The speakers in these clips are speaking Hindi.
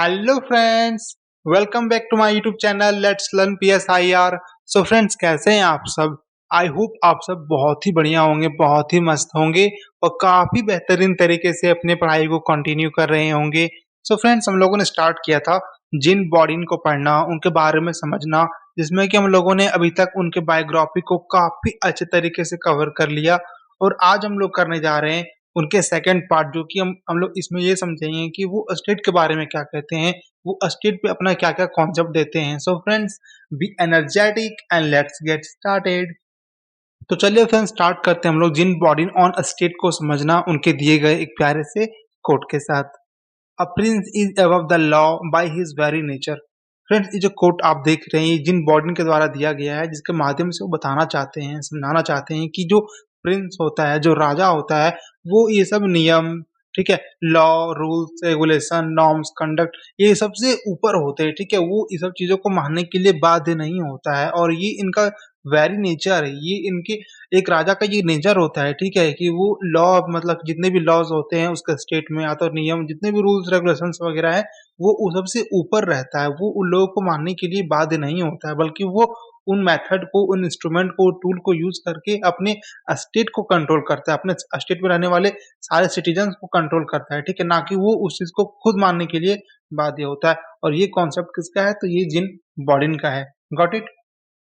Hello friends, welcome back to my YouTube channel let's learn PSIR. So friends, कैसे हैं आप सब? आई होप आप सब बहुत ही बढ़िया होंगे, बहुत ही मस्त होंगे और काफ़ी बेहतरीन तरीके से अपनी पढ़ाई को कंटिन्यू कर रहे होंगे। सो फ्रेंड्स, हम लोगों ने स्टार्ट किया था जिन बॉडीन को पढ़ना, उनके बारे में समझना, जिसमें कि हम लोगों ने अभी तक उनके बायोग्राफी को काफ़ी अच्छे तरीके से कवर कर लिया। और आज हम लोग करने जा रहे हैं उनके सेकंड पार्ट, जो कि हम लोग इसमें ये समझेंगे कि वो स्टेट के बारे में क्या कहते हैं, वो स्टेट पे अपना क्या-क्या कॉन्सेप्ट देते हैं। So friends, be energetic and let's get started. तो चलिए फ्रेंड्स, स्टार्ट करते हैं हम लोग जिन बॉडी ऑन स्टेट को समझना उनके दिए गए एक प्यारे से कोट के साथ। A prince is above the law by his very nature. Friends, ये जो कोट आप देख रहे हैं जिन बॉर्डन के द्वारा दिया गया है, जिसके माध्यम से वो बताना चाहते हैं, समझाना चाहते हैं कि जो प्रिंस होता है, जो राजा होता है, वो ये सब नियम, ठीक है, law, rules, regulation, norms, conduct, ये सबसे ऊपर होते हैं, ठीक है। वो ये सब चीज़ों को मानने के लिए बाध्य नहीं होता है और ये इनका वेरी नेचर है। ये इनके एक राजा का ये नेचर होता है, ठीक है, कि वो लॉ, मतलब जितने भी लॉज होते हैं उसके स्टेट में, या तो नियम, जितने भी रूल्स रेगुलेशंस वगैरह है, वो उन सबसे ऊपर रहता है। वो उन लोगों को मानने के लिए बाध्य नहीं होता है, बल्कि वो उन मेथड को, उन इंस्ट्रूमेंट को, टूल को यूज करके अपने स्टेट को कंट्रोल करता है, अपने स्टेट में रहने वाले सारे सिटीजन्स को कंट्रोल करता है, ठीक है, ना कि वो उस चीज को खुद मानने के लिए बाध्य होता है। और ये कॉन्सेप्ट किसका है? तो ये जिन बॉडिन का है। Got it?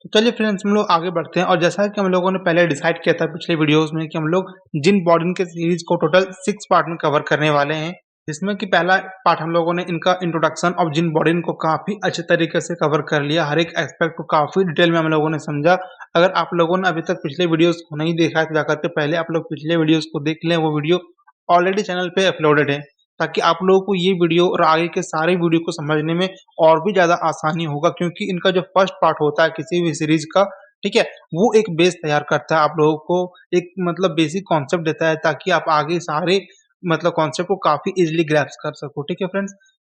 तो चलिए फ्रेंड्स, हम लोग आगे बढ़ते हैं। और जैसा कि हम लोगों ने पहले डिसाइड किया था पिछले वीडियोस में कि हम लोग जिन बॉर्डन के सीरीज को टोटल 6 पार्ट में कवर करने वाले हैं, जिसमें कि पहला पार्ट हम लोगों ने इनका इंट्रोडक्शन ऑफ जिन बॉर्डन को काफ़ी अच्छे तरीके से कवर कर लिया। हर एक एस्पेक्ट को काफ़ी डिटेल में हम लोगों ने समझा। अगर आप लोगों ने अभी तक पिछले वीडियोस को नहीं देखा है तो जाकर के पहले आप लोग पिछले वीडियोस को देख लें। वो वीडियो ऑलरेडी चैनल पे अपलोडेड है, ताकि आप लोगों को ये वीडियो और आगे के सारे वीडियो को समझने में और भी ज़्यादा आसानी होगा, क्योंकि इनका जो फर्स्ट पार्ट होता है किसी भी सीरीज का, ठीक है, वो एक बेस तैयार करता है, आप लोगों को एक मतलब बेसिक कॉन्सेप्ट देता है, ताकि आप आगे सारे मतलब कॉन्सेप्ट को काफ़ी इजीली ग्रैस्प कर सको, ठीक है फ्रेंड्स।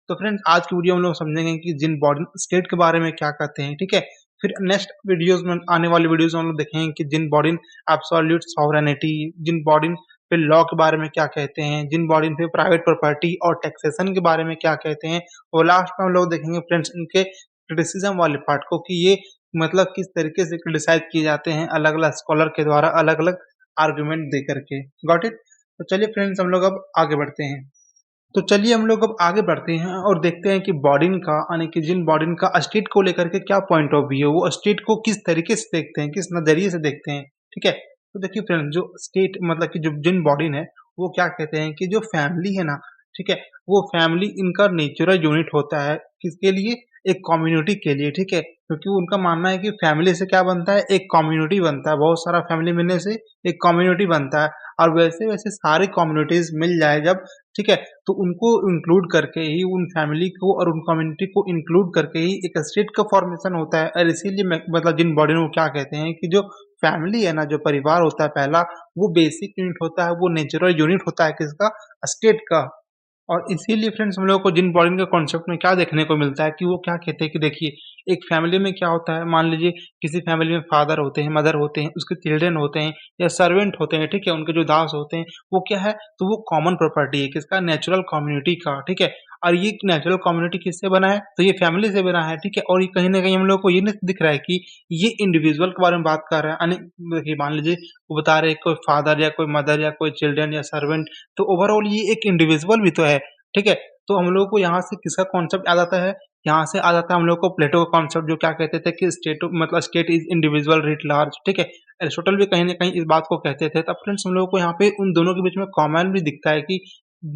तो फ्रेंड्स, आज की वीडियो हम लोग समझेंगे कि जिन बॉडी स्टेट के बारे में क्या कहते हैं, ठीक है। फिर नेक्स्ट वीडियोस में, आने वाली वीडियोस में हम लोग देखेंगे कि जिन बॉडी एब्सोल्यूट सॉवरेनिटी, जिन बॉडी फिर लॉ के बारे में क्या कहते हैं, जिन बॉडी फिर प्राइवेट प्रॉपर्टी और टैक्सेशन के बारे में क्या कहते हैं। और लास्ट में हम लोग देखेंगे फ्रेंड्स इनके क्रिटिसिज्म वाले पार्ट को, कि ये मतलब किस तरीके से क्रिटिसाइज किए जाते हैं अलग अलग स्कॉलर के द्वारा, अलग अलग आर्ग्यूमेंट दे करके। Got it? तो चलिए फ्रेंड्स, हम लोग अब आगे बढ़ते हैं। तो चलिए हम लोग अब आगे बढ़ते हैं और देखते हैं कि बॉडिन का, यानी कि जिन बॉडिन का स्टेट को लेकर के क्या पॉइंट ऑफ व्यू है, वो स्टेट को किस तरीके से देखते हैं, किस नजरिए से देखते हैं, ठीक है। तो देखिए फ्रेंड्स, जो स्टेट मतलब कि जो जिन बॉडिन है, वो क्या कहते हैं कि जो फैमिली है ना, ठीक है, वो फैमिली इनका नेचुरल यूनिट होता है। किसके लिए? एक कम्युनिटी के लिए, ठीक है, क्योंकि उनका मानना है कि फैमिली से क्या बनता है? एक कम्युनिटी बनता है। बहुत सारा फैमिली मिलने से एक कम्युनिटी बनता है। और वैसे वैसे सारी कम्युनिटीज मिल जाए जब, ठीक है, तो उनको इंक्लूड करके ही, उन फैमिली को और उन कम्युनिटी को इंक्लूड करके ही एक स्टेट का फॉर्मेशन होता है। और इसीलिए मतलब जिन बॉडी को क्या कहते हैं कि जो फैमिली है ना, जो परिवार होता है पहला, वो बेसिक यूनिट होता है, वो नेचुरल यूनिट होता है किसका? स्टेट का। और इसीलिए फ्रेंड्स, हम लोगों को जिन बॉर्डन के कॉन्सेप्ट में क्या देखने को मिलता है कि वो क्या कहते हैं कि देखिए, एक फैमिली में क्या होता है, मान लीजिए किसी फैमिली में फादर होते हैं, मदर होते हैं, उसके चिल्ड्रन होते हैं या सर्वेंट होते हैं, ठीक है, उनके जो दास होते हैं, वो क्या है? तो वो कॉमन प्रॉपर्टी है किसका? नेचुरल कम्युनिटी का, ठीक है। और ये नेचुरल कम्युनिटी किससे बना है? तो ये फैमिली से बना है, ठीक है। और ये कहीं ना कहीं हम लोग को ये नहीं दिख रहा है कि ये इंडिविजुअल के बारे में बात कर रहा है, यानी देखिए मान लीजिए वो बता रहे हैं कोई फादर या कोई मदर या कोई चिल्ड्रन या सर्वेंट, तो ओवरऑल ये एक इंडिविजुअल भी तो है, ठीक है। तो हम लोगों को यहाँ से किसका कॉन्सेप्ट आ जाता है? यहाँ से आ जाता है हम लोग को प्लेटो का कॉन्सेप्ट, जो क्या कहते थे कि स्टेट मतलब state is individual writ large, ठीक है। एरिस्टोटल भी कहीं ना कहीं इस बात को कहते थे। तब फ्रेंड्स, हम लोगों को यहाँ पे उन दोनों के बीच में कॉमन भी दिखता है कि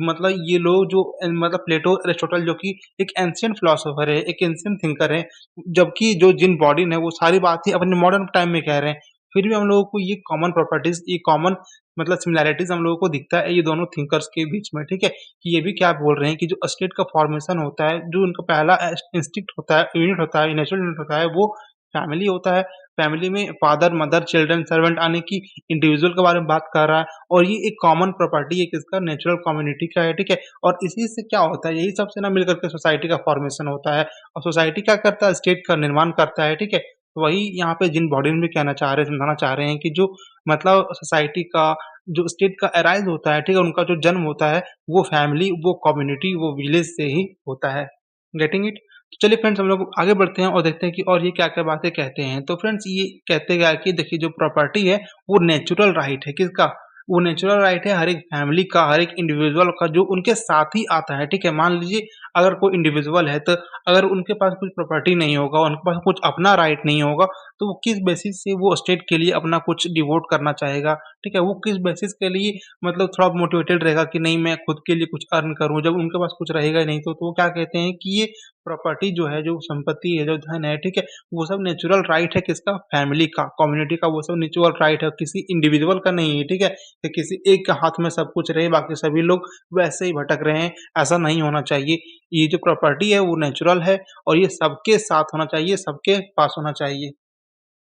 मतलब ये लोग जो मतलब प्लेटो, एरिस्टोटल, जो कि एक एंशियंट फिलोसोफर है, एक एंशियंट थिंकर है, जबकि जो जिन बॉडी है वो सारी बात ही अपने मॉडर्न टाइम में कह रहे हैं। फिर भी हम लोगों को ये कॉमन प्रॉपर्टीज, ये कॉमन मतलब सिमिलैरिटीज हम लोगों को दिखता है ये दोनों थिंकर्स के बीच में, ठीक है। कि ये भी क्या बोल रहे हैं कि जो स्टेट का फॉर्मेशन होता है, जो उनका पहला इंस्टिंक्ट होता है, यूनिट होता है, नेचुरल यूनिट होता है, वो फैमिली होता है। फैमिली में फादर, मदर, चिल्ड्रन, सर्वेंट, आने की इंडिविजुअल के बारे में बात कर रहा है। और ये एक कॉमन प्रॉपर्टी है किसका? नेचुरल कम्युनिटी का है, ठीक है। और इसी से क्या होता है? यही सबसे ना मिलकर के सोसाइटी का फॉर्मेशन होता है। और सोसाइटी क्या करता है? स्टेट का निर्माण करता है, ठीक है। तो वही यहाँ पे जिन बॉडी में भी कहना चाह रहे हैं, समझाना चाह रहे हैं कि जो मतलब सोसाइटी का, जो स्टेट का अराइज होता है, ठीक है, उनका जो जन्म होता है, वो फैमिली, वो कम्युनिटी, वो विलेज से ही होता है। Getting it? तो चलिए फ्रेंड्स हम लोग आगे बढ़ते हैं और देखते हैं कि और ये क्या-क्या बातें कहते हैं। तो फ्रेंड्स ये कहते क्या है कि देखिए जो प्रॉपर्टी है वो नेचुरल राइट है किसका? वो नेचुरल राइट है हर एक फैमिली का, हर एक इंडिविजुअल का जो उनके साथ ही आता है, ठीक है? मान लीजिए अगर कोई इंडिविजुअल है तो अगर उनके पास कुछ प्रॉपर्टी नहीं होगा, उनके पास कुछ अपना राइट नहीं होगा, तो वो किस बेसिस से वो स्टेट के लिए अपना कुछ डिवोट करना चाहेगा, ठीक है? वो किस बेसिस के लिए मतलब थोड़ा मोटिवेटेड रहेगा कि नहीं मैं खुद के लिए कुछ अर्न करूँ, जब उनके पास कुछ रहेगा ही नहीं तो वो क्या कहते हैं कि ये प्रॉपर्टी जो है, जो संपत्ति है, जो धन है, ठीक है? वो सब नेचुरल राइट है किसका? फैमिली का, कम्युनिटी का, वो सब नेचुरल राइट है, किसी इंडिविजुअल का नहीं है, ठीक है? कि किसी एक के हाथ में सब कुछ रहे, बाकी सभी लोग वैसे ही भटक रहे हैं, ऐसा नहीं होना चाहिए। ये जो प्रॉपर्टी है वो नेचुरल है और ये सबके साथ होना चाहिए, सबके पास होना चाहिए।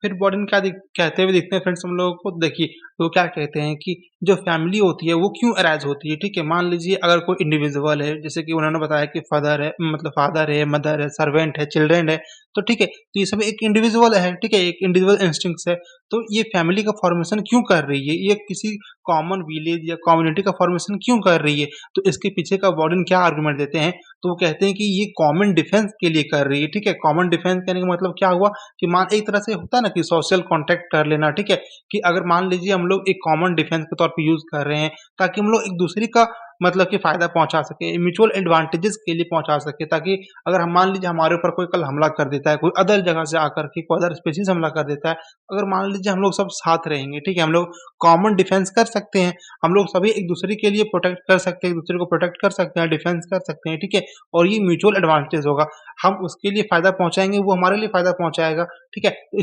फिर बॉडेन क्या कहते हुए दिखते हैं फ्रेंड्स हम लोगों को देखिए तो क्या कहते हैं कि जो फैमिली होती है वो क्यों अराइज होती है ठीक है मान लीजिए अगर कोई इंडिविजुअल है जैसे कि उन्होंने बताया कि फादर है मदर है सर्वेंट है चिल्ड्रेन है तो ठीक है तो ये सब एक इंडिविजुअल है ठीक है एक इंडिविजुअल इंस्टिंक्ट्स है तो ये फैमिली का फॉर्मेशन क्यों कर रही है ये किसी कॉमन विलेज या कम्युनिटी का फॉर्मेशन क्यों कर रही है तो इसके पीछे का वार्डन क्या आर्गुमेंट देते हैं तो वो कहते हैं कि ये कॉमन डिफेंस के लिए कर रही है ठीक है कॉमन डिफेंस कहने का मतलब क्या हुआ कि मान एक तरह से होता है ना कि सोशल कॉन्टैक्ट कर लेना ठीक है कि अगर मान लीजिए हम लोग एक कॉमन डिफेंस के तौर पे यूज कर रहे हैं ताकि हम लोग एक दूसरे का मतलब कि फायदा पहुंचा सके म्यूचुअल एडवांटेजेस के लिए पहुंचा सके ताकि अगर हम मान लीजिए हमारे ऊपर कोई कल हमला कर देता है कोई अदर जगह से आकर के कोई अदर स्पीशीज हमला कर देता है अगर मान लीजिए हम लोग सब साथ रहेंगे ठीक है हम लोग कॉमन डिफेंस कर सकते हैं हम लोग सभी एक दूसरे के लिए प्रोटेक्ट कर सकते हैं एक दूसरे को प्रोटेक्ट कर सकते हैं डिफेंस कर सकते हैं ठीक है और ये म्यूचुअल एडवांटेज होगा हम उसके लिए फायदा पहुंचाएंगे वो हमारे लिए फायदा पहुंचाएगा ठीक है तो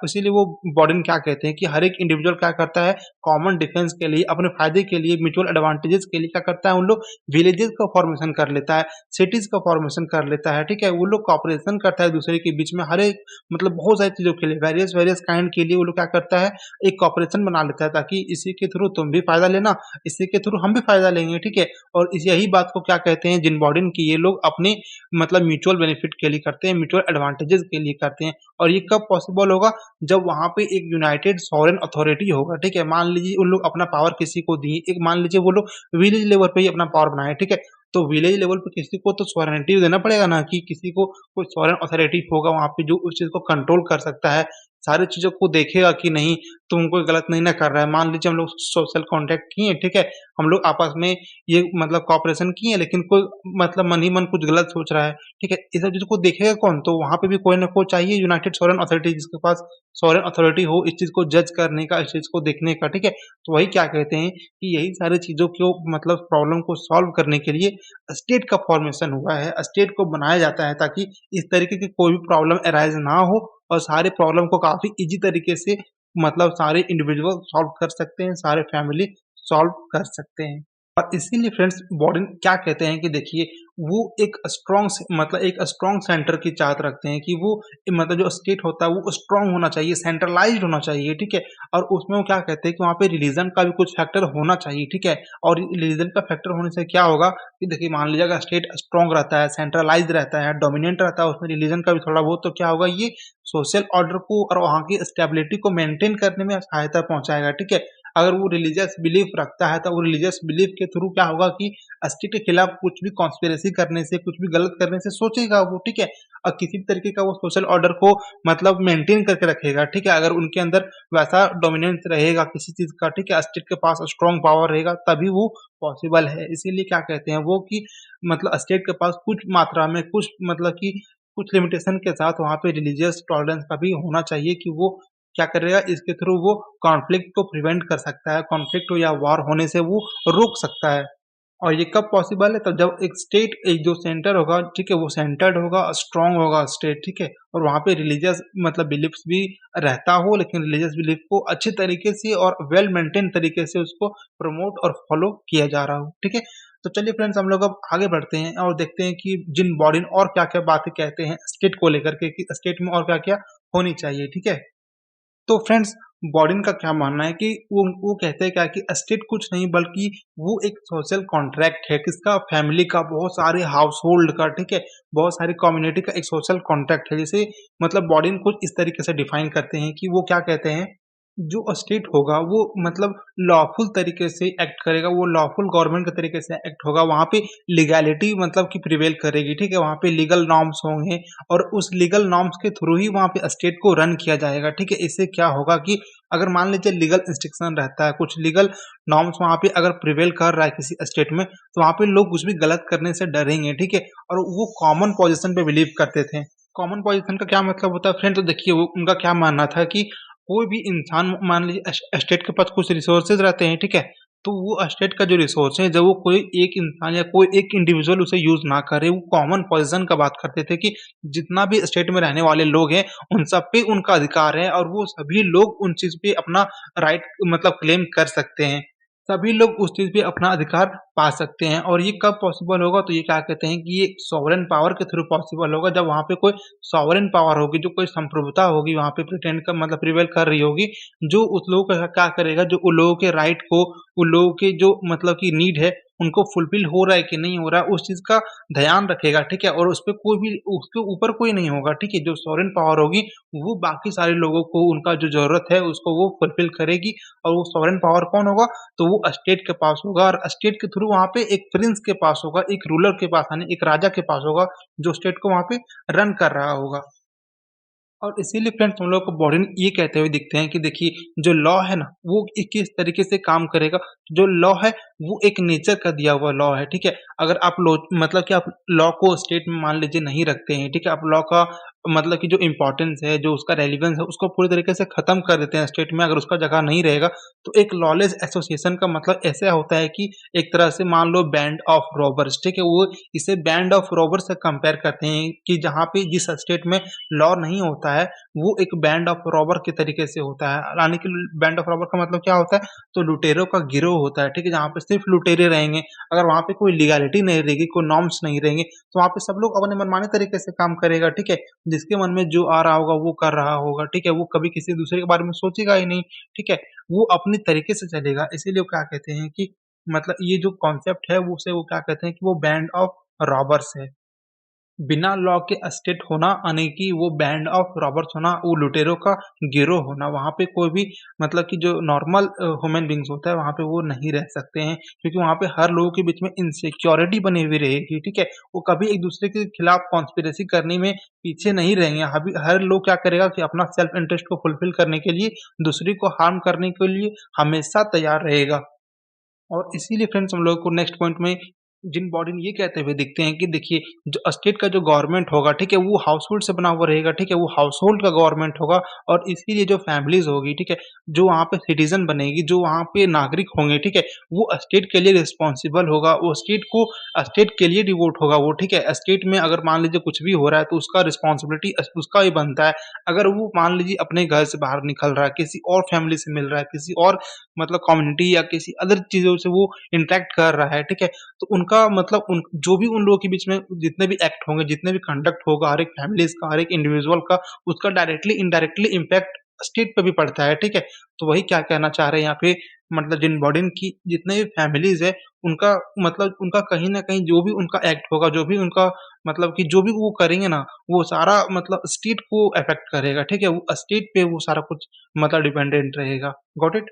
इसीलिए वो बॉर्डन क्या कहते हैं कि हर एक इंडिविजुअल क्या करता है कॉमन डिफेंस के लिए अपने फायदे के लिए म्यूचुअल एडवांटेजेस के लिए क्या करता है उन लोग विलेजेस का फॉर्मेशन कर लेता है सिटीज का फॉर्मेशन कर लेता है ठीक है वो लोग कॉपरेशन करता है दूसरे के बीच में हर एक मतलब बहुत सारी चीजों के लिए वेरियस वेरियस काइंड के लिए वो लोग क्या करता है एक कॉपरेशन बना लेता है ताकि इसी के थ्रू तुम भी फायदा लेना इसी के थ्रू हम भी फायदा लेंगे ठीक है और इस यही बात को क्या कहते हैं जिन बॉर्डन की ये लोग अपने मतलब म्यूचुअल बेनिफिट के लिए करते हैं म्यूचुअल एडवांटेजेस के लिए करते हैं और ये कब पॉसिबल होगा जब वहां पे एक यूनाइटेड सॉवरेन अथॉरिटी होगा ठीक है मान लीजिए उन लोग अपना पावर किसी को दिए एक मान लीजिए वो लोग विलेज लेवल पे ही अपना पावर बनाए ठीक है तो विलेज लेवल पे किसी को तो सॉवरेनिटी देना पड़ेगा ना कि किसी को कोई सॉवरेन अथॉरिटी होगा वहां पे जो उस चीज को कंट्रोल कर सकता है सारी चीजों को देखेगा कि नहीं तुम कोई गलत नहीं ना कर रहा है मान लीजिए हम लोग सोशल कॉन्टेक्ट किए ठीक है हम लोग आपस में ये मतलब कॉपरेशन किए लेकिन कोई मतलब मन ही मन कुछ गलत सोच रहा है ठीक है इस सब चीज को देखेगा कौन तो वहां पे भी कोई ना कोई चाहिए यूनाइटेड सॉवरेन अथॉरिटी जिसके पास सॉवरेन अथॉरिटी हो इस चीज को जज करने का इस चीज को देखने का ठीक है तो वही क्या कहते हैं कि यही सारी चीजों को मतलब प्रॉब्लम को सॉल्व करने के लिए स्टेट का फॉर्मेशन हुआ है स्टेट को बनाया जाता है ताकि इस तरीके की कोई भी प्रॉब्लम अराइज ना हो और सारे प्रॉब्लम को काफी इजी तरीके से मतलब सारे इंडिविजुअल सॉल्व कर सकते हैं सारे फैमिली सॉल्व कर सकते हैं और इसीलिए फ्रेंड्स बॉर्डन क्या कहते हैं कि देखिए वो एक मतलब एक स्ट्रॉन्ग सेंटर की चाहत रखते हैं कि वो मतलब जो स्टेट होता है वो स्ट्रॉन्ग होना चाहिए सेंट्रलाइज्ड होना चाहिए ठीक है और उसमें वो क्या कहते हैं कि वहाँ पे रिलीजन का भी कुछ फैक्टर होना चाहिए ठीक है और रिलीजन का फैक्टर होने से क्या होगा कि देखिए मान लीजिए अगर स्टेट स्ट्रॉन्ग रहता है सेंट्रलाइज्ड रहता है डोमिनेंट रहता है उसमें रिलीजन का भी थोड़ा बहुत तो क्या होगा ये सोशल ऑर्डर को और वहाँ की स्टेबिलिटी को मेंटेन करने में सहायता पहुंचाएगा ठीक है अगर वो रिलीजियस बिलीफ रखता है तो वो रिलीजियस बिलीफ के थ्रू क्या होगा कि स्टेट के खिलाफ कुछ भी कॉन्स्पिरेसी करने से कुछ भी गलत करने से सोचेगा वो ठीक है और किसी भी तरीके का वो सोशल ऑर्डर को मतलब मेंटेन करके रखेगा ठीक है अगर उनके अंदर वैसा डोमिनेंस रहेगा किसी चीज का ठीक है स्टेट के पास स्ट्रॉन्ग पावर रहेगा तभी वो पॉसिबल है इसीलिए क्या कहते हैं वो कि मतलब स्टेट के पास कुछ मात्रा में कुछ मतलब कि कुछ लिमिटेशन के साथ वहाँ पे रिलीजियस टॉलरेंस का भी होना चाहिए कि वो क्या करेगा इसके थ्रू वो कॉन्फ्लिक्ट को प्रिवेंट कर सकता है कॉन्फ्लिक्ट हो या वॉर होने से वो रोक सकता है और ये कब पॉसिबल है तो जब एक स्टेट एक जो सेंटर होगा ठीक है वो सेंटर्ड होगा स्ट्रांग होगा स्टेट ठीक है और वहाँ पे रिलीजियस मतलब बिलीफ्स भी रहता हो लेकिन रिलीजियस बिलीफ को अच्छे तरीके से और वेल मेंटेन तरीके से उसको प्रमोट और फॉलो किया जा रहा हो ठीक है तो चलिए फ्रेंड्स हम लोग अब आगे बढ़ते हैं और देखते हैं कि जिन बॉडी और क्या क्या बातें कहते हैं स्टेट को लेकर के कि स्टेट में और क्या क्या होनी चाहिए ठीक है तो फ्रेंड्स बॉडिन का क्या मानना है कि वो कहते हैं क्या कि एस्टेट कुछ नहीं बल्कि वो एक सोशल कॉन्ट्रैक्ट है किसका फैमिली का बहुत सारे हाउस होल्ड का ठीक है बहुत सारी कम्युनिटी का एक सोशल कॉन्ट्रैक्ट है जैसे मतलब बॉडिन कुछ इस तरीके से डिफाइन करते हैं कि वो क्या कहते हैं जो स्टेट होगा वो मतलब लॉफुल तरीके से एक्ट करेगा, वो लॉफुल गवर्नमेंट के तरीके से एक्ट होगा, वहाँ पे लीगैलिटी मतलब कि प्रिवेल करेगी, ठीक है? वहाँ पे लीगल नॉर्म्स होंगे और उस लीगल नॉर्म्स के थ्रू ही वहाँ पे स्टेट को रन किया जाएगा, ठीक है? इससे क्या होगा कि अगर मान लीजिए लीगल इंस्ट्रक्शन रहता है, कुछ लीगल नॉर्म्स वहाँ पे अगर प्रिवेल कर रहा है किसी स्टेट में, तो वहाँ पे लोग कुछ भी गलत करने से डरेंगे, ठीक है? और वो कॉमन पोज़ीशन पे बिलीव करते थे। कॉमन पोज़ीशन का क्या मतलब होता है फ्रेंड? तो देखिए वो उनका क्या मानना था कि कोई भी इंसान मान लीजिए स्टेट के पास कुछ रिसोर्सेज रहते हैं, ठीक है? तो वो स्टेट का जो रिसोर्स है, जब वो कोई एक इंसान या कोई एक इंडिविजुअल उसे यूज़ ना करे, वो कॉमन पोज़ीशन का बात करते थे कि जितना भी स्टेट में रहने वाले लोग हैं, उन सब पे उनका अधिकार है और वो सभी लोग उन चीज़ पे अपना राइट मतलब क्लेम कर सकते हैं। सभी लोग उस चीज़ पे अपना अधिकार पा सकते हैं और ये कब पॉसिबल होगा? तो ये क्या कहते हैं कि ये सॉवरेन पावर के थ्रू पॉसिबल होगा, जब वहाँ पे कोई सॉवरेन पावर होगी, जो कोई संप्रभुता होगी वहाँ पे प्रिटेंड का मतलब प्रिवेल कर रही होगी, जो उस लोगों का क्या करेगा, जो उन लोगों के राइट को, उन लोगों के जो मतलब की नीड है, उनको फुलफिल हो रहा है कि नहीं हो रहा है, उस चीज़ का ध्यान रखेगा, ठीक है? और उसपे कोई भी उसके ऊपर कोई नहीं होगा, ठीक है? जो सॉवरेन पावर होगी, वो बाकी सारे लोगों को उनका जो ज़रूरत है, उसको वो फुलफिल करेगी और वो सॉवरेन पावर कौन होगा? तो वो स्टेट के पास होगा और स्टेट के थ्रू वहाँ पे एक प्रिंस के पास होगा, एक रूलर के पास यानी एक राजा के पास होगा, जो स्टेट को वहाँ पे रन कर रहा होगा। और इसीलिए फ्रेंड्स हम लोग को बॉडी ये कहते हुए दिखते हैं कि देखिए जो लॉ है ना वो किस तरीके से काम करेगा। जो लॉ है वो एक नेचर का दिया हुआ लॉ है, ठीक है? अगर आप लॉ मतलब कि आप लॉ को स्टेट में मान लीजिए नहीं रखते हैं, ठीक है? आप लॉ का मतलब कि जो इम्पोर्टेंस है, जो उसका रेलेवेंस है, उसको पूरी तरीके से खत्म कर देते हैं स्टेट में, अगर उसका जगह नहीं रहेगा, तो एक लॉलेस एसोसिएशन का मतलब ऐसा होता है कि एक तरह से मान लो बैंड ऑफ रॉबर्स, ठीक है? वो इसे बैंड ऑफ रॉबर्स से कंपेयर करते हैं कि जहाँ पे जिस स्टेट में लॉ नहीं होता है, वो एक बैंड ऑफ रॉबर के तरीके से होता है। यानी कि बैंड ऑफ रॉबर का मतलब क्या होता है? तो लुटेरों का गिरोह होता है, ठीक है? जहाँ पे सिर्फ़ लुटेरे रहेंगे। अगर वहाँ पे कोई लीगैलिटी नहीं रहेगी, कोई नॉर्म्स नहीं रहेंगे, तो वहाँ पे सब लोग अपने मनमाने तरीके से काम करेगा, ठीक है? जिसके मन में जो आ रहा होगा, वो कर रहा होगा, ठीक है? वो कभी किसी दूसरे के बारे में सोचेगा ही नहीं, ठीक है? वो अपनी तरीके से चलेगा। इसीलिए वो क्या कहते हैं कि मतलब ये जो कॉन्सेप्ट है, वो उसे वो क्या कहते हैं कि वो बैंड ऑफ रॉबर्स है। बिना लॉ के स्टेट होना यानी कि वो बैंड ऑफ रॉबर्स होना, वो लुटेरों का गिरोह होना, वहाँ पे कोई भी मतलब कि जो नॉर्मल ह्यूमन बीइंग्स होता है वहाँ पे वो नहीं रह सकते हैं, क्योंकि वहाँ पे हर लोगों के बीच में इनसिक्योरिटी बनी हुई रहेगी, ठीक है? वो कभी एक-दूसरे के खिलाफ कॉन्स्पिरेसी करने में पीछे नहीं रहेंगे, हभी हर लोग क्या करेगा कि अपना सेल्फ इंटरेस्ट को फुलफिल करने के लिए, दूसरे को हार्म करने के लिए हमेशा तैयार रहेगा। और इसीलिए फ्रेंड्स हम लोगों को नेक्स्ट पॉइंट में जिन बॉडी ये कहते हुए दिखते हैं कि देखिए जो स्टेट का जो गवर्नमेंट होगा, ठीक है? वो हाउसहोल्ड से बना हुआ रहेगा, ठीक है? वो हाउसहोल्ड का गवर्नमेंट होगा और इसीलिए जो फैमिलीज़ होगी, ठीक है? जो वहाँ पे सिटीज़न बनेगी, जो वहाँ पे नागरिक होंगे, ठीक है? वो स्टेट के लिए रिस्पॉन्सिबल होगा, वो स्टेट को स्टेट के लिए डिवोट होगा वो, ठीक है? स्टेट में अगर मान लीजिए कुछ भी हो रहा है तो उसका रिस्पॉन्सिबिलिटी उसका ही बनता है। अगर वो मान लीजिए अपने घर से बाहर निकल रहा है, किसी और फैमिली से मिल रहा है, किसी और मतलब कम्युनिटी या किसी अदर चीज़ों से वो इंटरैक्ट कर रहा है, ठीक है? तो उनका मतलब उन जो भी उन लोगों के बीच में जितने भी एक्ट होंगे, जितने भी कंडक्ट होगा हर एक फैमिलीज़ का, हर एक इंडिविजुअल का, उसका डायरेक्टली इनडायरेक्टली इम्पैक्ट स्टेट पे भी पड़ता है, ठीक है? तो वही क्या कहना चाह रहे हैं यहाँ पे मतलब जिन बॉडीन की जितने भी फैमिलीज़ है, उनका मतलब उनका कहीं न कहीं जो भी उनका एक्ट होगा, जो भी उनका मतलब कि जो भी वो करेंगे ना, वो सारा मतलब स्टेट को अफ़ेक्ट करेगा, ठीक है? वो स्टेट पे वो सारा कुछ मतलब डिपेंडेंट रहेगा। Got it?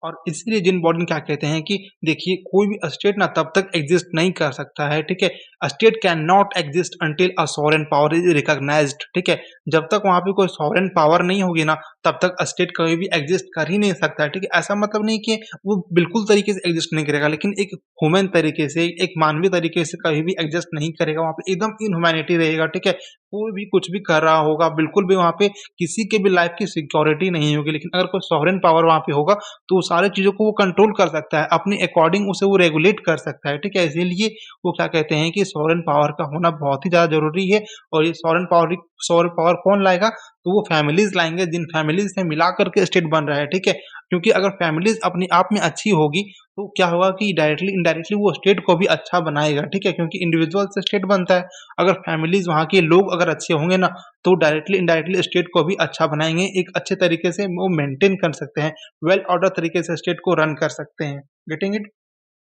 और इसीलिए जिन बॉडी क्या कहते हैं कि देखिए कोई भी स्टेट ना तब तक एग्जिस्ट नहीं कर सकता है, ठीक है? State can not exist until a sovereign power is recognised, ठीक है? जब तक वहाँ पे कोई सॉवरेन पावर नहीं होगी ना, तब तक स्टेट कभी भी एग्जिस्ट कर ही नहीं सकता है, ठीक है? ऐसा मतलब नहीं कि वो बिल्कुल तरीके से एग्जिस्ट नहीं करेगा, लेकिन एक ह्यूमन तरीके से, एक मानवीय तरीके से कभी भी एग्जिस्ट नहीं करेगा, वहाँ पे एकदम इनह्यूमैनिटी रहेगा, ठीक है? कोई भी कुछ भी कर रहा होगा, बिल्कुल भी वहाँ पे किसी के भी लाइफ की सिक्योरिटी नहीं होगी, लेकिन अगर कोई सॉवरेन पावर वहाँ पे होगा, तो वो सारी चीज़ों को वो कंट्रोल कर सकता है, अपने अकॉर्डिंग उसे वो रेगुलेट कर सकता है, ठीक है? इसीलिए वो क्या कहते हैं कि सॉवरेन पावर का होना बहुत ही ज़्यादा ज़रूरी है और ये सॉवरेन पावर कौन लाएगा? तो वो फैमिलीज़ लाएँगे, जिन फैमिलीज़ से मिला कर के स्टेट बन रहा है, ठीक है? क्योंकि अगर फैमिलीज़ अपने आप में अच्छी होगी, तो क्या होगा कि डायरेक्टली इनडायरेक्टली वो स्टेट को भी अच्छा बनाएगा, ठीक है? क्योंकि इंडिविजुअल से स्टेट बनता है। अगर फैमिलीज़ वहाँ के लोग अगर अच्छे होंगे ना, तो डायरेक्टली इनडायरेक्टली स्टेट को भी अच्छा बनाएँगे, एक अच्छे तरीके से वो मेंटेन कर सकते हैं। वेल ऑर्डर तरीके से स्टेट को रन कर सकते हैं। Getting it?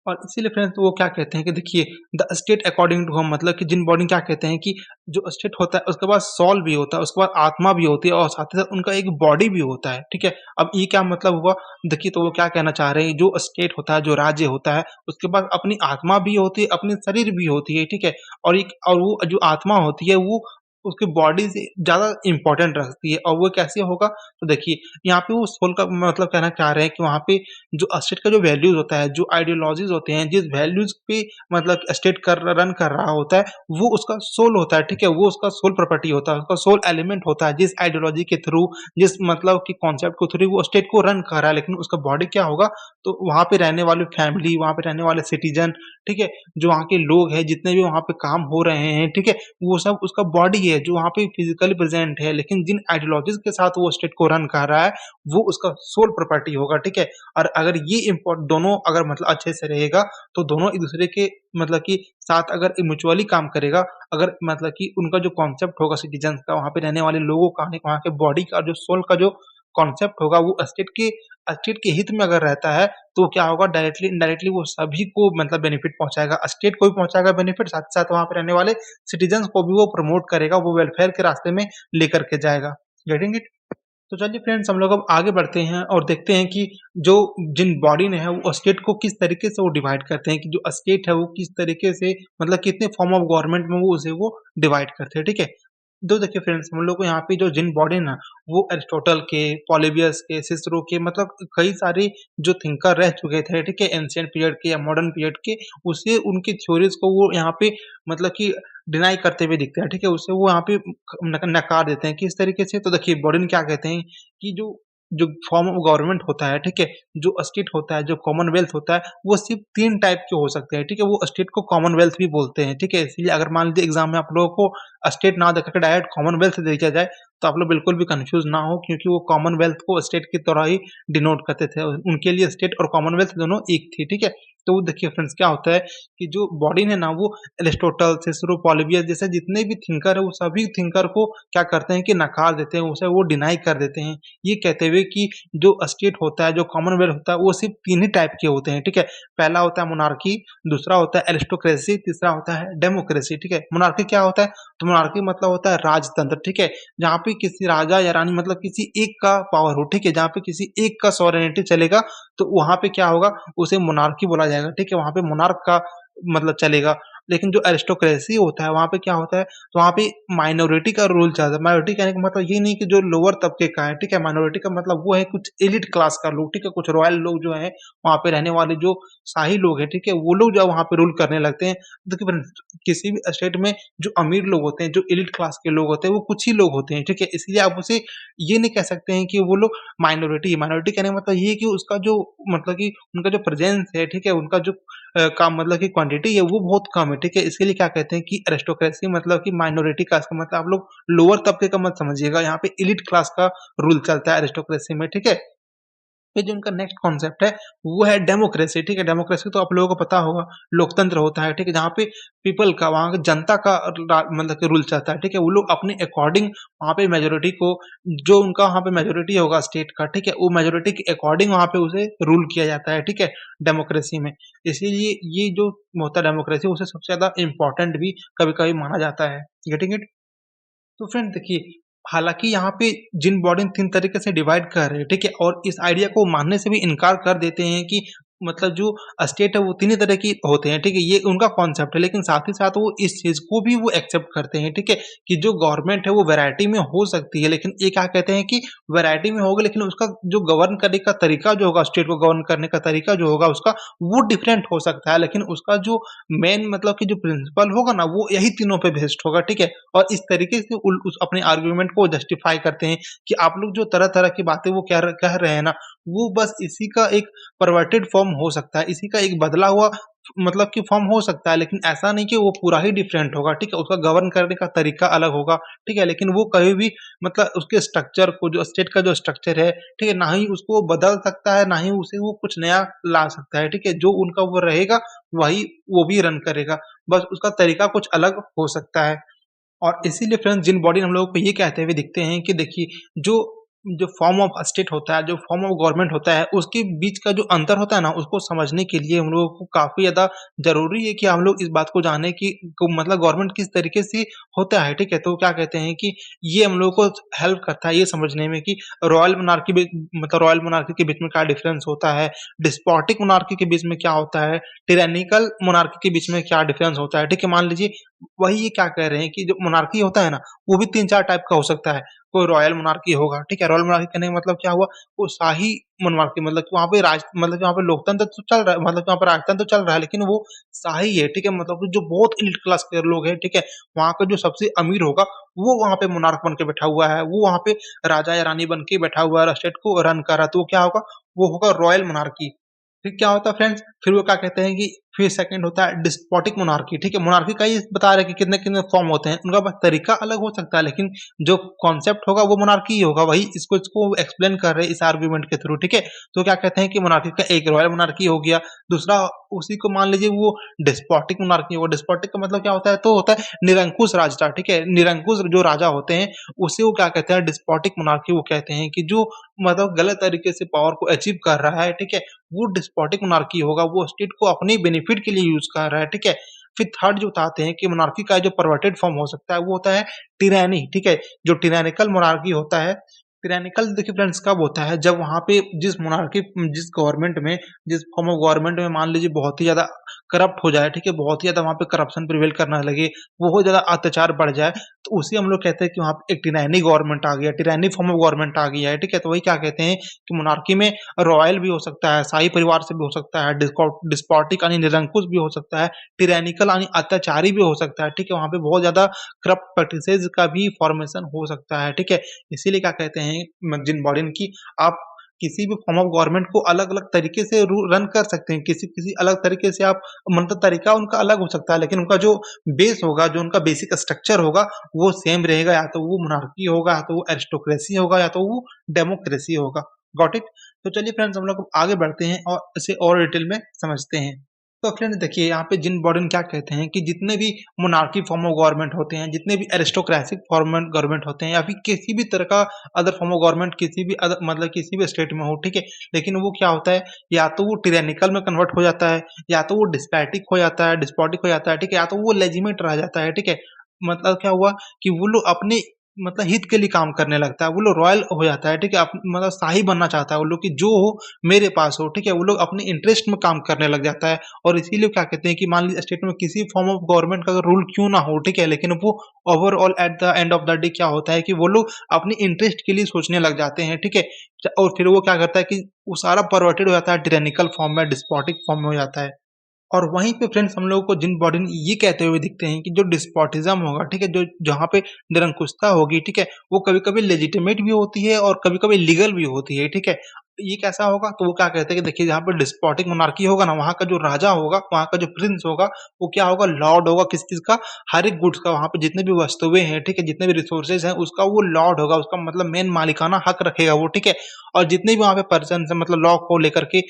और इसीलिए फ्रेंड्स वो क्या कहते हैं कि देखिए द स्टेट अकॉर्डिंग टू हम, मतलब कि जिन बॉडी क्या कहते हैं कि जो स्टेट होता है उसके बाद सोल भी होता है, उसके बाद आत्मा भी होती है और साथ ही साथ उनका एक बॉडी भी होता है, ठीक है। अब ये क्या मतलब हुआ, देखिए तो वो क्या कहना चाह रहे हैं, जो स्टेट होता है, जो राज्य होता है, उसके बाद अपनी आत्मा भी होती है, अपनी शरीर भी होती है, ठीक है। और वो जो आत्मा होती है वो उसकी बॉडी से ज़्यादा इम्पोर्टेंट रखती है। और वो कैसे होगा, तो देखिए यहाँ पे वो सोल का मतलब कहना चाह रहे हैं कि वहाँ पे जो स्टेट का जो वैल्यूज़ होता है, जो आइडियोलॉजीज़ होते हैं, जिस वैल्यूज़ पे मतलब स्टेट रन कर रहा होता है, वो उसका सोल होता है, ठीक है? वो उसका सोल प्रॉपर्टी होता है, उसका सोल एलिमेंट होता है, जिस आइडियोलॉजी के थ्रू, जिस मतलब कि कॉन्सेप्ट के थ्रू वो स्टेट को रन कर रहा है। लेकिन उसका बॉडी क्या होगा, तो वहाँ पे रहने वाली फैमिली, वहाँ पे रहने वाले सिटीज़न, ठीक है? जो वहाँ के लोग हैं, जितने भी वहाँ पे काम हो रहे हैं, ठीक है? वो सब उसका बॉडी है, जो वहाँ पे फिज़िकली प्रेज़ेंट है। लेकिन जिन आइडियोलॉजीज़ के साथ वो स्टेट को रन कर रहा है, वो उसका सोल प्रॉपर्टी होगा, ठीक है? और अगर ये दोनों अगर मतलब अच्छे से रहेगा, तो दोनों एक-दूसरे के मतलब कि साथ अगर म्यूचुअली काम करेगा, अगर मतलब कि उनका जो कॉन्सेप्ट होगा सिटीज़न्स का, वहाँ पे रहने वाले लोगों का, वहाँ के बॉडी का जो सोल का जो कॉन्सेप्ट होगा, वो स्टेट के हित में अगर रहता है, तो क्या होगा, डायरेक्टली इनडायरेक्टली वो सभी को मतलब बेनिफिट पहुँचाएगा। स्टेट को भी पहुँचाएगा बेनिफिट, साथ ही साथ वहाँ पे रहने वाले सिटीज़न्स को भी वो प्रमोट करेगा, वो वेलफेयर के रास्ते में लेकर के जाएगा। Getting it? तो चलिए फ्रेंड्स, हम लोग अब आगे बढ़ते हैं और देखते हैं कि जो जिन बॉडी ने है वो स्टेट को किस तरीके से वो डिवाइड करते हैं, कि जो स्टेट है वो किस तरीके से मतलब कितने फॉर्म ऑफ गवर्नमेंट में वो उसे वो डिवाइड करते हैं, ठीक है। तो देखिए फ्रेंड्स, हम लोग को यहाँ पे जो जिन बॉडी ना, वो अरिस्टोटल के, पॉलीबियस के, सिसरो के, मतलब कई सारे जो थिंकर रह चुके थे, ठीक है, एंशिएंट पीरियड के या मॉडर्न पीरियड के, उसे उनकी थ्योरीज को वो यहाँ पे मतलब कि डिनाई करते हुए दिखते हैं, ठीक है, उसे वो यहाँ पे नकार देते हैं। किस तरीके से, तो देखिए बॉडी क्या कहते हैं कि जो जो फॉर्म ऑफ गवर्नमेंट होता है, ठीक है, जो स्टेट होता है, जो कॉमनवेल्थ होता है, वो सिर्फ 3 टाइप के हो सकते हैं, ठीक है, वो स्टेट को कॉमनवेल्थ भी बोलते हैं, ठीक है। इसलिए अगर मान लीजिए एग्ज़ाम में आप लोगों को स्टेट ना देकर के डायरेक्ट कॉमनवेल्थ दे दिया जाए, तो आप लोग बिल्कुल भी कन्फ्यूज़ ना हो, क्योंकि वो कॉमनवेल्थ को स्टेट की तरह ही डिनोट करते थे। उनके लिए स्टेट और कॉमनवेल्थ दोनों एक थी, ठीक है। तो देखिए फ्रेंड्स, क्या होता है कि जो बॉडी है ना, वो एरिस्टोटल, सिसरो, पॉलीबियस जैसे जितने भी थिंकर है, वो सभी थिंकर को क्या करते हैं कि नकार देते हैं, उसे वो डिनाई कर देते हैं। ये कहते हुए कि जो स्टेट होता है, जो कॉमनवेल्थ होता है, वो सिर्फ़ 3 ही टाइप के होते हैं, ठीक है। पहला होता है मोनार्की, दूसरा होता है एरिस्टोक्रेसी, तीसरा होता है डेमोक्रेसी, ठीक है। मोनार्की क्या होता है? तो मोनार्की मतलब होता है राजतंत्र, ठीक है। जहाँ पे किसी राजा या रानी मतलब किसी एक का पावर हो, ठीक है। जहाँ पे किसी एक का सॉवरेनिटी चलेगा, तो वहाँ पे क्या होगा, उसे मोनार्की बोला जाएगा, ठीक है। वहाँ पे मोनार्क का मतलब चलेगा। लेकिन जो एरिस्टोक्रेसी होता है, वहाँ पे क्या होता है, तो वहाँ पे माइनॉरिटी का रूल चलता है। माइनॉरिटी कहने का मतलब ये नहीं कि जो लोअर तबके का है, ठीक है। माइनॉरिटी का मतलब वो है कुछ एलीट क्लास का लोग, ठीक है। कुछ रॉयल लोग जो हैं, वहाँ पे रहने वाले जो शाही लोग हैं, ठीक है, वो लोग जो है वहाँ पे रूल करने लगते हैं। देखिए फ्रेंड्स, किसी भी स्टेट में जो अमीर लोग होते हैं, जो एलीट क्लास के लोग होते हैं, वो कुछ ही लोग होते हैं, ठीक है। इसलिए आप उसे ये नहीं कह सकते हैं कि वो लोग माइनॉरिटी कहने का मतलब ये है कि उसका जो मतलब कि उनका जो प्रेज़ेंस है, ठीक है, उनका जो काम मतलब कि क्वांटिटी है, वो बहुत कम है, ठीक है। इसके लिए क्या कहते हैं कि एरिस्टोक्रेसी मतलब कि माइनॉरिटी कास्ट का मतलब आप लोग लोअर तबके का मत समझिएगा, यहाँ पे एलीट क्लास का रूल चलता है एरिस्टोक्रेसी में, ठीक है। फिर जो उनका नेक्स्ट कॉन्सेप्ट है, वो है डेमोक्रेसी, ठीक है। डेमोक्रेसी तो आप लोगों को पता होगा, लोकतंत्र होता है, ठीक है, जहाँ पे पीपल का, वहाँ की जनता का मतलब कि रूल चलता है, ठीक है। वो लोग अपने अकॉर्डिंग वहाँ पे मेजोरिटी को, जो उनका वहाँ पे मेजोरिटी होगा स्टेट का, ठीक है, वो मेजोरिटी के अकॉर्डिंग वहाँ पे उसे रूल किया जाता है, ठीक है, डेमोक्रेसी में। इसीलिए ये जो होता है डेमोक्रेसी, उसे सबसे ज़्यादा इम्पोर्टेंट भी कभी-कभी माना जाता है। Getting it? तो फ्रेंड देखिए, हालाँकि यहाँ पे जिन बॉडी 3 तरीके से डिवाइड कर रहे हैं, ठीक है? और इस आइडिया को मानने से भी इनकार कर देते हैं कि मतलब जो स्टेट है वो 3 ही तरह की होते हैं, ठीक है? ये उनका कॉन्सेप्ट है, लेकिन साथ ही साथ वो इस चीज़ को भी वो एक्सेप्ट करते हैं, ठीक है? कि जो गवर्नमेंट है वो वैरायटी में हो सकती है, लेकिन ये क्या कहते हैं कि वैरायटी में होगा, लेकिन उसका जो गवर्न करने का तरीका जो होगा, स्टेट को गवर्न करने का तरीका जो होगा उसका, वो डिफरेंट हो सकता है, लेकिन उसका जो मेन मतलब कि जो प्रिंसिपल होगा ना, वो यही तीनों पे बेस्ड होगा, ठीक है? और इस तरीके से उस अपने आर्गुमेंट को जस्टिफाई करते हैं कि आप लोग जो तरह-तरह की बातें वो कह रहे हैं ना, वो बस इसी का एक परवर्टेड फॉर्म हो सकता है, इसी का एक बदला हुआ मतलब कि फॉर्म हो सकता है, लेकिन ऐसा नहीं कि वो पूरा ही डिफरेंट होगा, ठीक है? उसका गवर्न करने का तरीका अलग होगा, ठीक है? लेकिन वो कभी भी मतलब उसके स्ट्रक्चर को, जो स्टेट का जो स्ट्रक्चर है, ठीक है? ना ही उसको बदल सकता है, ना ही उसे वो कुछ नया ला सकता है, ठीक है? जो उनका वो रहेगा, वही वो भी रन करेगा, बस उसका तरीका कुछ अलग हो सकता है। और इसीलिए फ्रेंड्स, जिन बॉडी हम लोगों को ये कहते हुए दिखते हैं कि देखिए, जो जो फॉर्म ऑफ स्टेट होता है, जो फॉर्म ऑफ गवर्नमेंट होता है, उसके बीच का जो अंतर होता है ना, उसको समझने के लिए हम लोगों को काफ़ी ज़्यादा ज़रूरी है कि हम लोग इस बात को जानें कि मतलब गवर्नमेंट किस तरीके से होता है, ठीक है? तो क्या कहते हैं कि ये हम लोगों को हेल्प करता है ये समझने में कि रॉयल मोनार्की बी मतलब रॉयल मोनार्की के बीच में क्या डिफरेंस होता है, डिस्पोटिक मोनार्की के बीच में क्या होता है, टायरेनिकल मोनार्की के बीच में क्या डिफरेंस होता है, ठीक है? मान लीजिए वही ये क्या कह रहे हैं कि जो मोनार्की होता है ना, वो भी 3-4 टाइप का हो सकता है। कोई रॉयल मोनार्की होगा, ठीक है? रॉयल मोनार्की कहने का मतलब क्या हुआ, वो शाही मोनार्की मतलब कि वहाँ पे मतलब कि वहाँ पे लोकतंत्र तो चल रहा है, मतलब कि वहाँ पे राजतंत्र तो चल रहा है, लेकिन वो शाही है, ठीक है? मतलब कि जो बहुत एलीट क्लास के लोग हैं, ठीक है? वहाँ का जो सबसे अमीर होगा, वो वहाँ पे मोनार्क बन के बैठा हुआ है, वो वहाँ पे राजा या रानी बन के बैठा हुआ है, स्टेट को रन कर रहा है, तो वो क्या होगा, वो होगा रॉयल मोनार्की। फिर क्या होता है फ्रेंड्स, फिर वो क्या कहते हैं कि फिर सेकंड होता है डिस्पोटिक मोनार्की, ठीक है? मोनार्की का ये बता रहे हैं कि कितने-कितने फॉर्म होते हैं, उनका बस तरीका अलग हो सकता है, लेकिन जो कॉन्सेप्ट होगा वो मोनार्की ही होगा, वही इसको इसको एक्सप्लेन कर रहे हैं इस आर्गुमेंट के थ्रू, ठीक है? तो क्या कहते हैं कि मोनार्की का एक रॉयल मोनार्की हो गया, दूसरा उसी को मान लीजिए वो डिस्पोटिक मोनार्की होगा, डिस्पोटिक का मतलब क्या होता है, तो होता है निरंकुश राजता, ठीक है? निरंकुश जो राजा होते हैं, उसे वो क्या कहते हैं डिस्पोटिक मोनार्की वो कहते हैं कि जो मतलब गलत तरीके से पावर को अचीव कर रहा है, ठीक है? वो डिस्पोटिक मोनार्की होगा, वो स्टेट को अपने बेनिफिट के लिए यूज़ कर रहा है, ठीक है? फिर थर्ड जो बताते हैं कि मोनार्की का जो परवर्टेड फॉर्म हो सकता है, वो होता है टिरैनी, ठीक है? जो टिरैनिकल मोनार्की होता है, टिरैनिकल देखिए फ्रेंड्स कब होता है, जब वहाँ पे जिस गवर्नमेंट में, जिस फॉर्म ऑफ गवर्नमेंट में मान लीजिए बहुत ही ज़्यादा करप्ट हो जाए, ठीक है? बहुत ही ज़्यादा वहाँ पे करप्शन प्रिवेल करने लगे, बहुत ज़्यादा अत्याचार बढ़ जाए, तो उसे हम लोग कहते हैं कि वहाँ पे एक टिरैनी गवर्नमेंट आ गया, टिरैनी फॉर्म ऑफ गवर्नमेंट आ गया है, ठीक है? तो वही क्या कहते हैं कि मोनार्की में रॉयल भी हो सकता है, शाही परिवार से भी हो सकता है, डिस्पोटिक यानी निरंकुश भी हो सकता है, टिरैनिकल यानी अत्याचारी भी हो सकता है, ठीक है? वहाँ पे बहुत ज़्यादा करप्ट प्रैक्टिसेज़ का भी फॉर्मेशन हो सकता है, ठीक है? इसीलिए क्या कहते हैं जिन की आप किसी भी फॉर्म ऑफ गवर्नमेंट को अलग-अलग तरीके से रन कर सकते हैं, किसी किसी अलग तरीके से आप मतलब तरीका उनका अलग हो सकता है, लेकिन उनका जो बेस होगा, जो उनका बेसिक स्ट्रक्चर होगा, वो सेम रहेगा, या तो वो मोनार्की होगा, या तो वो एरिस्टोक्रेसी होगा, या तो वो डेमोक्रेसी होगा। Got it? तो चलिए फ्रेंड्स हम लोग आगे बढ़ते हैं और इसे और डिटेल में समझते हैं। तो फ्रेंड्स देखिए यहाँ पे जिन बॉर्डन क्या कहते हैं कि जितने भी मोनार्की फॉर्म ऑफ गवर्नमेंट होते हैं, जितने भी एरिस्टोक्रेटिक फॉर्म गवर्नमेंट होते हैं, या फिर किसी भी तरह का अदर फॉर्म ऑफ गवर्नमेंट किसी भी अदर मतलब किसी भी स्टेट में हो, ठीक है? लेकिन वो क्या होता है, या तो वो टिरैनिकल में कन्वर्ट हो जाता है, या तो वो डिस्पैटिक हो जाता है, डिस्पोटिक हो जाता है, ठीक है? या तो वो लेजिमेट रह जाता है, ठीक है? मतलब क्या हुआ कि वो लोग अपने मतलब हित के लिए काम करने लगता है, वो लोग रॉयल हो जाता है, ठीक है? मतलब शाही बनना चाहता है वो लोग कि जो हो मेरे पास हो, ठीक है? वो लोग अपने इंटरेस्ट में काम करने लग जाता है, और इसीलिए क्या कहते हैं कि मान लीजिए स्टेट में किसी फॉर्म ऑफ गवर्नमेंट का अगर रूल क्यों ना हो, ठीक है? लेकिन वो overall at the end of the day क्या होता है कि वो लोग अपनी इंटरेस्ट के लिए सोचने लग जाते हैं, ठीक है? और फिर वो क्या करता है कि वो सारा परवर्टेड हो जाता है, टायरेनिकल फॉर्म में, डिस्पोटिक फॉर्म में हो जाता है। और वहीं पे फ्रेंड्स हम लोगों को जिन बॉडी ये कहते हुए दिखते हैं कि जो डिस्पोटिज्म होगा, ठीक है? जो जहाँ पे निरंकुशता होगी, ठीक है? वो कभी-कभी लेजिटिमेट भी होती है और कभी-कभी लीगल भी होती है, ठीक है? ये कैसा होगा? तो वो क्या कहते हैं कि देखिए जहाँ पे डिस्पोटिक मोनार्की होगा ना, वहाँ का जो राजा होगा, वहाँ का जो प्रिंस होगा, वो क्या होगा? लॉर्ड होगा किस चीज़ का? हर एक गुड्स का, वहाँ पे जितने भी वस्तुएँ हैं, ठीक है? जितने भी रिसोर्सेज़ हैं, उसका वो लॉर्ड होगा, उसका मतलब मेन मालिकाना हक रखेगा वो, ठीक है? और जितने भी वहाँ पे पर्सन्स हैं मतलब लॉ को लेकर के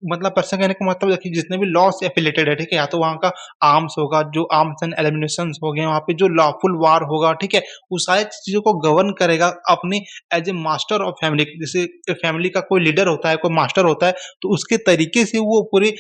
मतलब पर्सन कहने का मतलब देखिए जितने भी लॉ से एफिलिएटेड है, ठीक है? या तो वहाँ का आर्म्स होगा, जो आर्म्स एंड एलिमिनेशंस हो गए, वहाँ पे जो लॉफुल वार होगा, ठीक है? वो सारी चीज़ों को गवर्न करेगा अपने as a master of family. जैसे फैमिली का कोई लीडर होता है, कोई मास्टर होता है, तो उसके तरीके से वो पूरे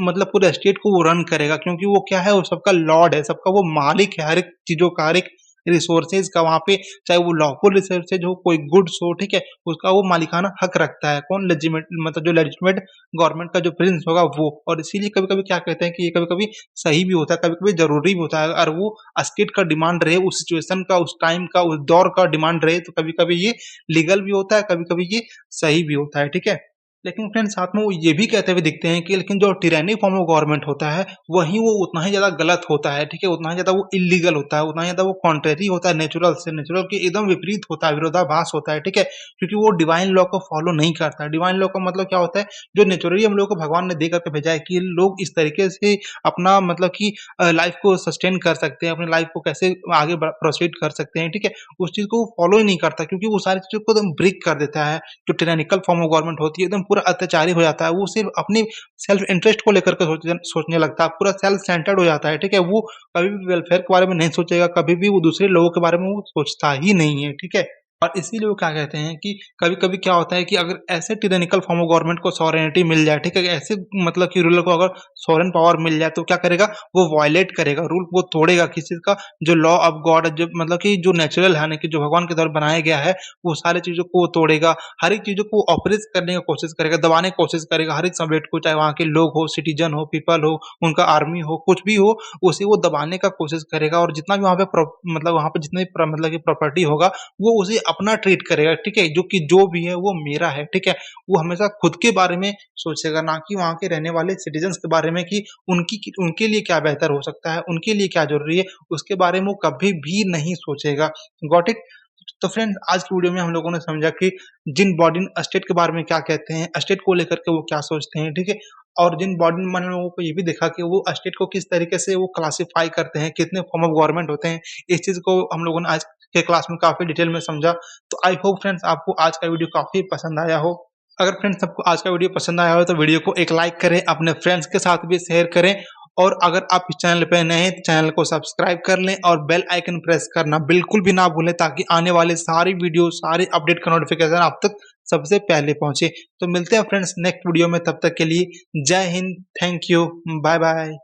मतलब पूरे स्टेट को वो रन करेगा, क्योंकि वो क्या है, वो सबका लॉर्ड है, सबका वो मालिक है, हर एक चीज़ों का, हर एक रिसोर्सेज़ का वहाँ पे, चाहे वो लॉफुल रिसोर्सेज़ हो, कोई गुड्स हो, ठीक है? उसका वो मालिकाना हक रखता है। कौन? लेजिटिमेट मतलब जो लेजिटिमेट गवर्नमेंट का जो प्रिंस होगा वो। और इसीलिए कभी-कभी क्या कहते हैं कि ये कभी-कभी सही भी होता है, कभी-कभी ज़रूरी भी होता है। अगर वो स्टेट का डिमांड रहे, उस सिचुएशन का, उस टाइम का, उस दौर का डिमांड रहे, तो कभी-कभी ये लीगल भी होता है, कभी-कभी ये सही भी होता है, ठीक है? लेकिन फ्रेंड्स साथ में वो ये भी कहते हुए दिखते हैं कि लेकिन जो टायरेनिक फॉर्म ऑफ गवर्नमेंट होता है, वहीं वो उतना ही ज़्यादा गलत होता है, ठीक है? उतना ही ज़्यादा वो इल्लीगल होता है, उतना ही ज़्यादा वो कॉन्ट्रेरी होता है नेचुरल से, नेचुरल के एकदम विपरीत होता है, विरोधाभास होता है, ठीक है? क्योंकि वो डिवाइन लॉ को फॉलो नहीं करता है। डिवाइन लॉ का मतलब क्या होता है? जो नेचुरली हम लोगों को भगवान ने दे करके भेजा है कि लोग इस तरीके से अपना मतलब कि लाइफ को सस्टेन कर सकते हैं, अपनी लाइफ को कैसे आगे प्रोसीड कर सकते हैं, ठीक है? उस चीज़ को वो फॉलो ही नहीं करता, क्योंकि वो सारी चीज़ों को एकदम ब्रेक कर देता है। जो टायरेनिकल फॉर्म ऑफ गवर्नमेंट होती है, एकदम पूरा अत्याचारी हो जाता है। वो सिर्फ़ अपनी सेल्फ इंटरेस्ट को लेकर के सोचने लगता है, पूरा सेल्फ सेंटर्ड हो जाता है, ठीक है? वो कभी भी वेलफेयर के बारे में नहीं सोचेगा, कभी भी वो दूसरे लोगों के बारे में वो सोचता ही नहीं है, ठीक है? और इसीलिए वो क्या कहते हैं कि कभी-कभी क्या होता है कि अगर ऐसे टिरेनिकल फॉर्म ऑफ गवर्नमेंट को सॉवरेनिटी मिल जाए, ठीक है? ऐसे मतलब कि रूलर को अगर सॉवरेन पावर मिल जाए तो क्या करेगा? वो वायलेट करेगा, रूल वो तोड़ेगा किसी चीज़ का जो लॉ ऑफ गॉड है, जो मतलब कि जो नेचुरल है, यानी कि जो भगवान के द्वारा बनाया गया है, वो सारी चीज़ों को वो तोड़ेगा। हर एक चीज़ों को ऑप्रेस करने की कोशिश करेगा, दबाने की कोशिश करेगा, हर एक सब्जेक्ट को, चाहे वहाँ के लोग हो, सिटीज़न हो, पीपल हो, उनका आर्मी हो, कुछ भी हो, उसे वो दबाने का कोशिश करेगा और जितना भी वहाँ पे मतलब वहाँ पे जितने भी मतलब कि प्रॉपर्टी होगा, वो उसे अपना ट्रीट करेगा, ठीक है? जो कि जो भी है वो मेरा है, ठीक है? वो हमेशा खुद के बारे में सोचेगा, ना कि वहाँ के रहने वाले सिटीज़न्स के बारे में कि उनके लिए क्या बेहतर हो सकता है, उनके लिए क्या ज़रूरी है, उसके बारे में वो कभी भी नहीं सोचेगा। Got it? तो फ्रेंड्स, आज की वीडियो में हम लोगों ने समझा कि जिन बॉडी स्टेट के बारे में क्या कहते हैं, स्टेट को लेकर के वो क्या सोचते हैं, ठीक है? और जिन बॉडी में हम लोगों को ये भी देखा कि वो स्टेट को किस तरीके से वो क्लासिफ़ाई करते हैं, कितने फॉर्म ऑफ गवर्नमेंट होते हैं, इस चीज़ को हम लोगों ने आज के क्लास में काफ़ी डिटेल में समझा। तो आई होप फ्रेंड्स आपको आज का वीडियो काफ़ी पसंद आया हो। अगर फ्रेंड्स आपको आज का वीडियो पसंद आया हो तो वीडियो को एक लाइक करें, अपने फ्रेंड्स के साथ भी शेयर करें और अगर आप इस चैनल पे नए हैं तो चैनल को सब्सक्राइब कर लें और बेल आइकन प्रेस करना बिल्कुल भी ना भूलें ताकि आने वाले सारी वीडियो, सारे अपडेट का नोटिफिकेशन आप तक सबसे पहले पहुंचे। तो मिलते हैं फ्रेंड्स नेक्स्ट वीडियो में, तब तक के लिए Jai Hind, thank you, bye bye.